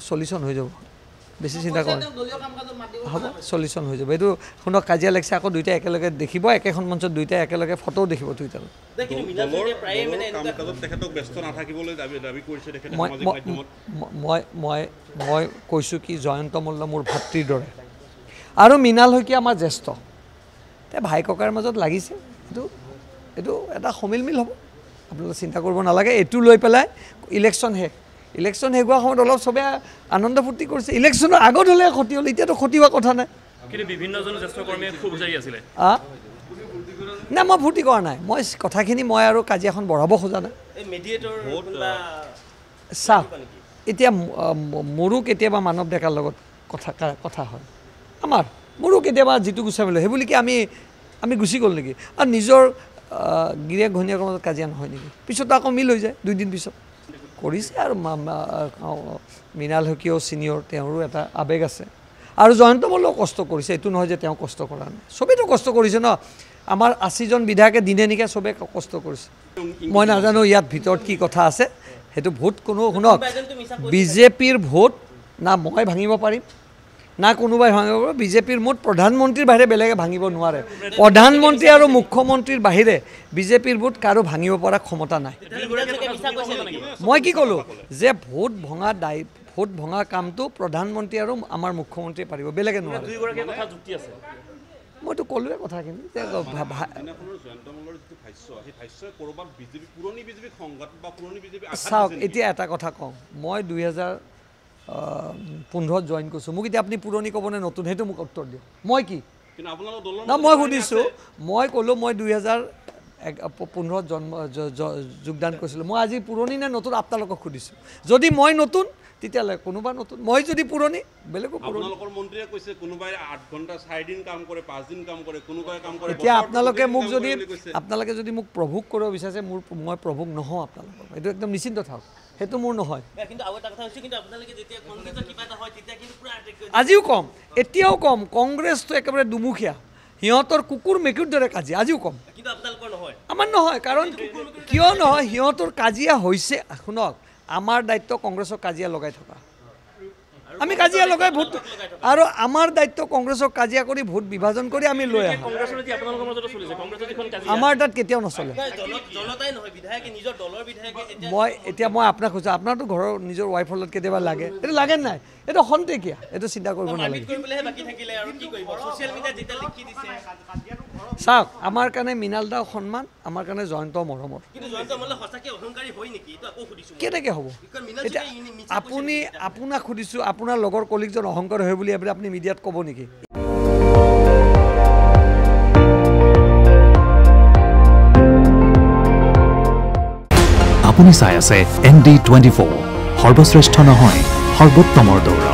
solution হৈ যাব বেছি চিন্তা কৰা হ'ব সলিউশন হৈ যাব এইটো শুনক কাজিয়া লাগিছে আকৌ দুইটা একেলগে দেখিব একেখন মঞ্চত দুইটা একেলগে ফটো দেখিব টুইটাৰত মই কৈছোঁ কি জয়ন্ত মল্ল মোৰ ভাতৃৰ দৰে আৰু মৃণাল শইকীয়া আমাৰ জ্যেষ্ঠ তে ভাই ককাৰ মাজত লাগিছে এইটো এটা সমিলমিল হ'ব আপোনালোকে চিন্তা কৰিব নালাগে এইটো লৈ পেলাই ইলেকশ্যন শেষ হোৱাৰ সময়ত অলপ চবে আনন্দ ফূৰ্তি কৰিছে ইলেকশ্যনৰ আগত হ'লে ক্ষতি হ'ল এতিয়াতো ক্ষতি হোৱা কথা নাই নাই মই ফূৰ্তি কৰা নাই মই কথাখিনি মই আৰু কাজিয়াখন বঢ়াব খোজা নাই চাওক এতিয়া মোৰো কেতিয়াবা মানৱ ডেকাৰ লগত কথা হয় মোৰো কেতিয়াবা যিটো গুচাই মিলে সেইবুলি কি আমি গুচি গ'ল নেকি আৰু নিজৰ গিৰিয়েক ঘৈণীয়েকৰ মাজত কাজিয়া নহয় নেকি পিছত আকৌ মিল হৈ যায় 2 দিন পিছত কৰিছে আৰু মৃণাল শইকীয়াও ছিনিয়ৰ তেওঁৰো এটা আৱেগ আছে আৰু জয়ন্ত মল্লও কষ্ট কৰিছে এইটো নহয় যে তেওঁ কষ্ট কৰা নাই চবেইতো কষ্ট কৰিছে ন আমাৰ 80 জন বিধায়কে দিনে নিকে চবে কষ্ট কৰিছে মই নাজানো ইয়াত ভিতৰত কি কথা আছে সেইটো ভোট কোনো শুনক বিজেপিৰ ভোট না মই ভাঙিব পাৰিম না কোনোবাই ভাঙিব বিজেপিৰ মুঠ প্ৰধানমন্ত্ৰীৰ বাহিৰে বেলেগে ভাঙিব নোৱাৰে প্ৰধানমন্ত্ৰী আৰু মুখ্যমন্ত্ৰীৰ বাহিৰে বিজেপিৰ ভোট কাৰো ভাঙিব পৰা ক্ষমতা নাই মই কি ক'লো যে ভোট ভঙা কামটো প্ৰধানমন্ত্ৰী আৰু আমাৰ মুখ্যমন্ত্ৰীয়ে পাৰিব বেলেগে নোৱাৰে মইতো ক'লোৱে কথাখিনি চাওক এতিয়া এটা কথা কওঁ মই 2015 জইন কৰিছোঁ মোক এতিয়া আপুনি পুৰণি ক'বনে নতুন সেইটো মোক উত্তৰ দিয়ক মই কি মই সুধিছোঁ মই ক'লোঁ মই 2015 যোগদান কৰিছিলোঁ মই আজি পুৰণি নে নতুন আপোনালোকক সুধিছোঁ যদি মই নতুন তেতিয়াহ'লে কোনোবা নতুন মই যদি পুৰণি বেলেগো আপোনালোকৰ মন্ত্ৰীয়ে কৈছে কোনোবাই 8 ঘণ্টা 4 দিন কাম কৰে 5 দিন কাম কৰে কোনোবাই কাম কৰে এতিয়া আপোনালোকে যদি মোক প্ৰভোগ কৰিব বিচাৰে মই প্ৰভোগ নহওঁ আপোনালোকক এইটো একদম নিশ্চিন্ত থাকক সেইটো মোৰ নহয় আজিও কম এতিয়াও কম কংগ্ৰেছটো একেবাৰে দুমুখীয়া সিহঁতৰ কুকুৰ মেকুৰীৰ দৰে কাজিয়া আজিও কম আমাৰ নহয় কাৰণ কিয় নহয় সিহঁতৰ কাজিয়া হৈছে শুনক আমাৰ দায়িত্ব কংগ্ৰেছক কাজিয়া লগাই থকা আমি কাজিয়া লগাই ভোট আৰু আমাৰ দায়িত্ব কংগ্ৰেছক কাজিয়া কৰি ভোট বিভাজন কৰি আমি লৈ আহোঁ আমাৰ তাত কেতিয়াও নচলে মই আপোনাক কৈছোঁ আপোনাৰতো ঘৰৰ নিজৰ ৱাইফৰ লগত কেতিয়াবা লাগে এইটো লাগে নাই এইটো খন্তেকীয়া এইটো চিন্তা কৰিব নালাগে চাওক আমাৰ কাৰণে মৃণাল দাও সন্মান আমাৰ কাৰণে জয়ন্ত মৰমৰ কেনেকৈ হ'ব এতিয়া আপোনাক সুধিছোঁ আপোনাৰ লগৰ কলিগজন অহংকাৰ হয় বুলি আপুনি মিডিয়াত ক'ব নেকি আপুনি চাই আছে ND24 সৰ্বশ্ৰেষ্ঠ নহয় সৰ্বোত্তমৰ দৌৰ